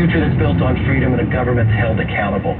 future that's built on freedom and a government held accountable.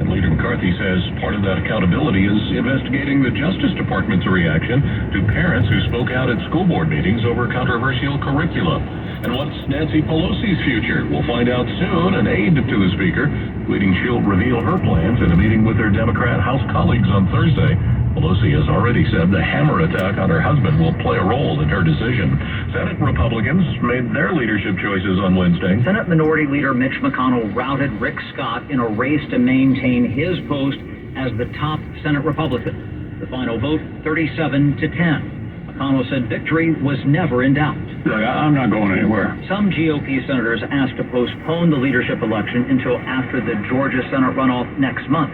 And Leader McCarthy says part of that accountability is investigating the Justice Department's reaction to parents who spoke out at school board meetings over controversial curricula. And what's Nancy Pelosi's future? We'll find out soon. An aide to the Speaker tweeting she'll reveal her plans in a meeting with her Democrat House colleagues on Thursday. Pelosi has already said the hammer attack on her husband will play a role in her decision. Senate Republicans made their leadership choices on Wednesday. Senate Minority Leader Mitch McConnell routed Rick Scott in a race to maintain his post as the top Senate Republican. The final vote, 37-10. McConnell said victory was never in doubt. Look, I'm not going anywhere. Some GOP senators asked to postpone the leadership election until after the Georgia Senate runoff next month.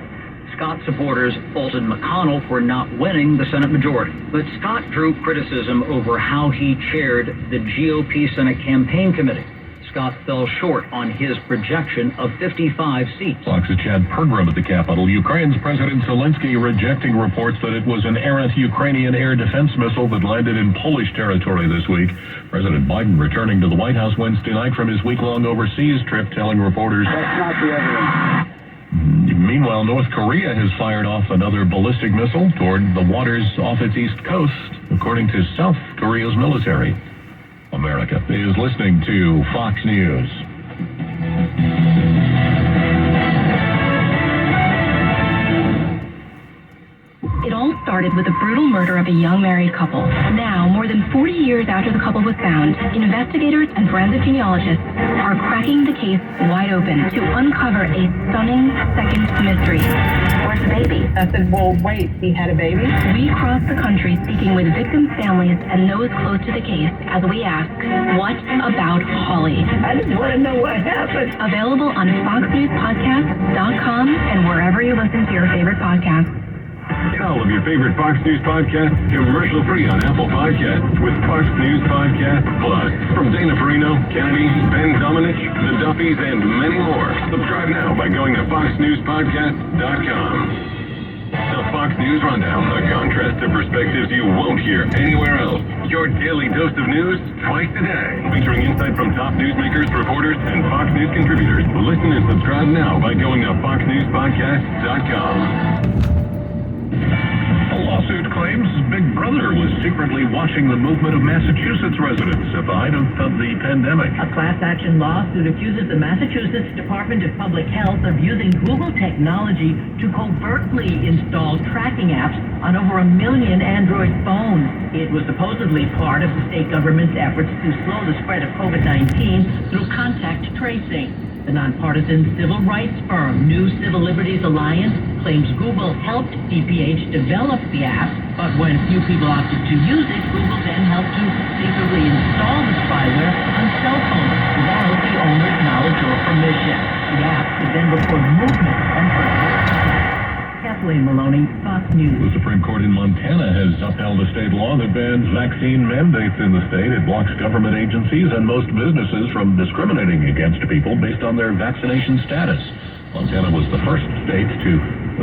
Scott supporters faulted McConnell for not winning the Senate majority. But Scott drew criticism over how he chaired the GOP Senate Campaign Committee. Scott fell short on his projection of 55 seats. Fox's Chad Pergram at the Capitol. Ukraine's President Zelensky rejecting reports that it was an errant Ukrainian air defense missile that landed in Polish territory this week. President Biden returning to the White House Wednesday night from his week-long overseas trip, telling reporters, That's not the evidence. Meanwhile, North Korea has fired off another ballistic missile toward the waters off its east coast, according to South Korea's military. America is listening to Fox News. It all started with the brutal murder of a young married couple. Now, more than 40 years after the couple was found, investigators and forensic genealogists are cracking the case wide open to uncover a stunning second mystery. Where's the baby? I said, well, wait, he had a baby? We cross the country speaking with victims' families and those close to the case as we ask, what about Holly? I just want to know what happened. Available on FoxNewsPodcast.com and wherever you listen to your favorite podcasts. Get all of your favorite Fox News podcasts commercial-free on Apple Podcasts with Fox News Podcast Plus. From Dana Perino, Kennedy, Ben Domenech, The Duffys, and many more. Subscribe now by going to FoxNewsPodcast.com. The Fox News Rundown, a contrast to perspectives you won't hear anywhere else. Your daily dose of news twice a day. Featuring insight from top newsmakers, reporters, and Fox News contributors. Listen and subscribe now by going to FoxNewsPodcast.com. A lawsuit claims Big Brother was secretly watching the movement of Massachusetts residents at the height of the pandemic. A class action lawsuit accuses the Massachusetts Department of Public Health of using Google technology to covertly install tracking apps on over 1 million Android phones. It was supposedly part of the state government's efforts to slow the spread of COVID-19 through contact tracing. The nonpartisan civil rights firm New Civil Liberties Alliance claims Google helped DPH develop the app, but when few people opted to use it, Google then helped to secretly install the spyware on cell phones without the owner's knowledge or permission. The app could then record movement and personal. Kathleen Maloney, Fox News. The Supreme Court in Montana has upheld a state law that bans vaccine mandates in the state. It blocks government agencies and most businesses from discriminating against people based on their vaccination status. Montana was the first state to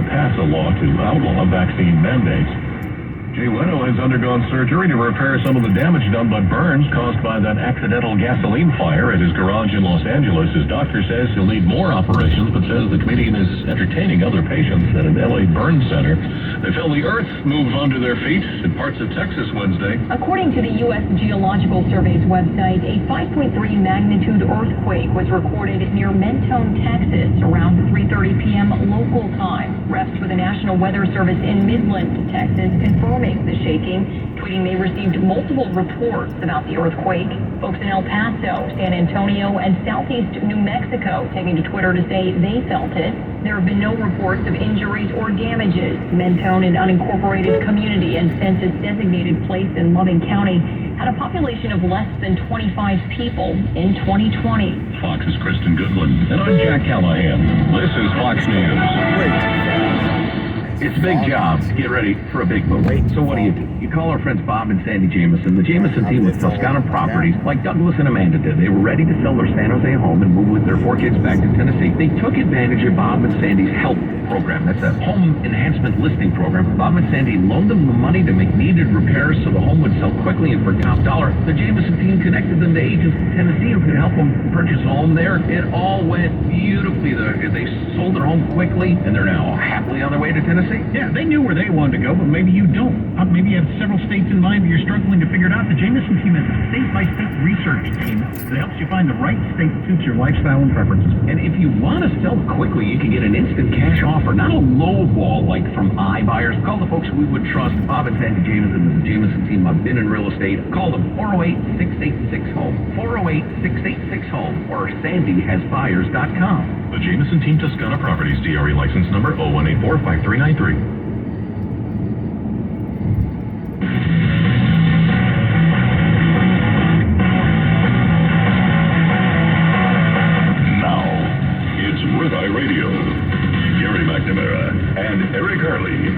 pass a law to outlaw vaccine mandates. Jay Leno has undergone surgery to repair some of the damage done by burns caused by that accidental gasoline fire at his garage in Los Angeles. His doctor says he'll need more operations, but says the comedian is entertaining other patients at an LA burn center. They feel the earth move under their feet in parts of Texas Wednesday. According to the U.S. Geological Survey's website, a 5.3 magnitude earthquake was recorded near Mentone, Texas, around 3:30 p.m. local time. Reps for the National Weather Service in Midland, Texas, confirming the shaking, tweeting they received multiple reports about the earthquake. Folks in El Paso, San Antonio, and southeast New Mexico taking to Twitter to say they felt it. There have been no reports of injuries or damages. Mentone, an unincorporated community and census-designated place in Loving County, had a population of less than 25 people in 2020. Fox's Kristen Goodwin. And I'm Jack Callahan. This is Fox News. It's a big job. Get ready for a big move. So what do? You call our friends Bob and Sandy Jameson. The Jameson team with Toscana Properties, like Douglas and Amanda did. They were ready to sell their San Jose home and move with their 4 kids back to Tennessee. They took advantage of Bob and Sandy's HELP program. That's a home enhancement listing program. Bob and Sandy loaned them the money to make needed repairs so the home would sell quickly and for top dollar. The Jameson team connected them to agents in Tennessee who could help them purchase a home there. It all went beautifully. They sold their home quickly, and they're now happily on their way to Tennessee. Yeah, they knew where they wanted to go, but maybe you don't. Maybe you have several states in mind, but you're struggling to figure it out. The Jameson team is a state-by-state research team that helps you find the right state that suits your lifestyle and preferences. And if you want to sell quickly, you can get an instant cash offer, not a low ball like from iBuyers. Call the folks we would trust, Bob and Sandy Jameson and the Jameson team. I've been in real estate. Call them 408-686-HOME, 408-686-HOME, or sandyhasbuyers.com. The Jameson Team Toscana Properties, DRE license number 01845393.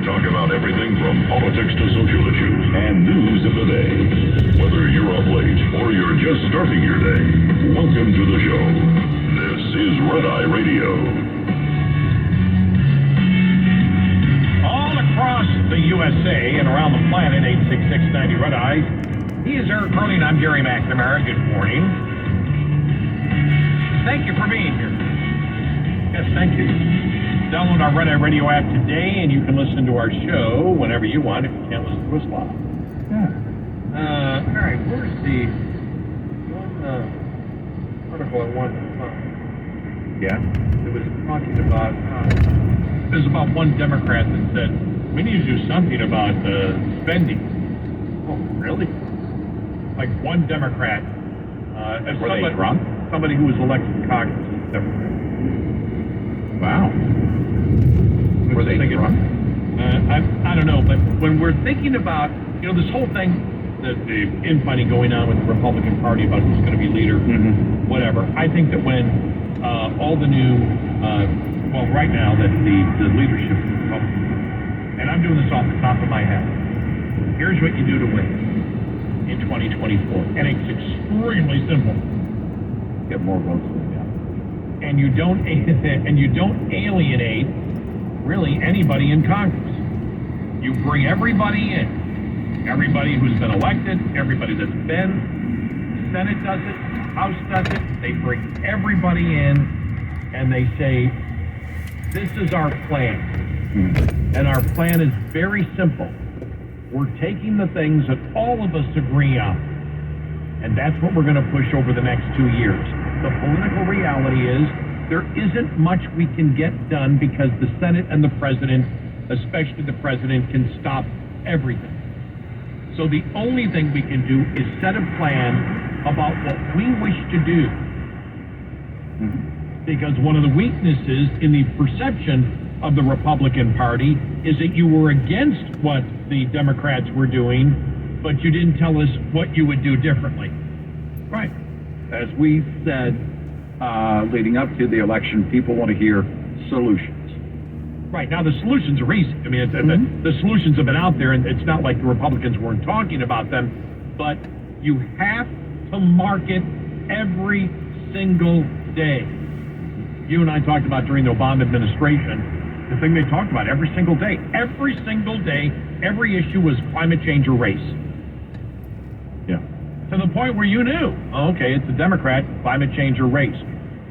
Talk about everything from politics to social issues and news of the day. Whether you're up late or you're just starting your day, welcome to the show. This is Red Eye Radio. All across the USA and around the planet, 866-90 Red Eye. He is Eric Curley and I'm Jerry McNamara. Good morning. Thank you for being here. Yes, thank you. Download our Red Eye Radio app today, and you can listen to our show whenever you want if you can't listen to us live. Yeah. All right, where's the one article I wanted to find? Yeah? It was talking about, it was about one Democrat that said, we need to do something about spending. Oh, really? Like one Democrat. Were they drunk? Somebody who was elected to Congress is a Democrat. Wow. Were they drunk? I don't know, but when we're thinking about, this whole thing, the infighting going on with the Republican Party about who's going to be leader, whatever, I think that when all the new, right now that the leadership of the Republicans, and I'm doing this off the top of my head, here's what you do to win in 2024, and it's extremely simple. Get more votes than that. And you don't alienate really anybody in Congress. You bring everybody in, everybody who's been elected, everybody that's been. The Senate does it, the House does it. They bring everybody in, and they say, "This is our plan," and our plan is very simple. We're taking the things that all of us agree on, and that's what we're going to push over the next 2 years. The political reality is there isn't much we can get done because the Senate and the President, especially the President, can stop everything. So the only thing we can do is set a plan about what we wish to do. Because one of the weaknesses in the perception of the Republican Party is that you were against what the Democrats were doing, but you didn't tell us what you would do differently. Right. As we said, leading up to the election, people want to hear solutions. Right. Now, the solutions are easy. I mean, the solutions have been out there, and it's not like the Republicans weren't talking about them, but you have to market every single day. You and I talked about during the Obama administration, the thing they talked about every single day, every issue was climate change or race. Yeah. To the point where you knew, okay, it's a Democrat, climate change or race.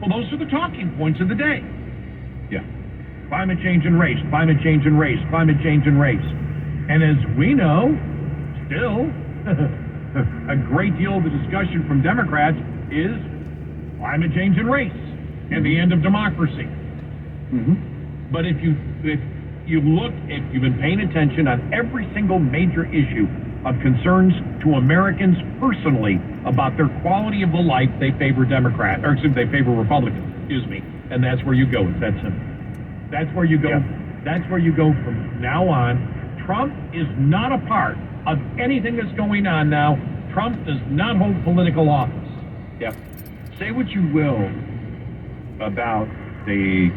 Well, those are the talking points of the day. Yeah. Climate change and race, climate change and race, climate change and race. And as we know, still, a great deal of the discussion from Democrats is climate change and race and the end of democracy. But if you've been paying attention on every single major issue of concerns to Americans personally about their quality of life, they favor they favor Republicans, and that's where you go. It's that simple. That's where you go. Yeah. That's where you go from now on. Trump is not a part of anything that's going on now. Trump does not hold political office. Yeah. Say what you will about the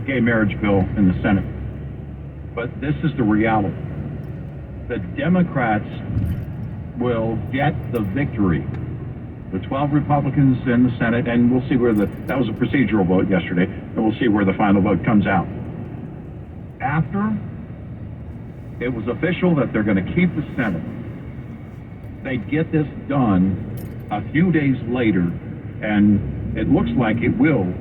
gay marriage bill in the Senate, but this is the reality. the Democrats will get the victory. The 12 Republicans in the Senate, and we'll see where that was a procedural vote yesterday, and we'll see where the final vote comes out. After it was official that they're going to keep the Senate, they get this done a few days later, and it looks like it will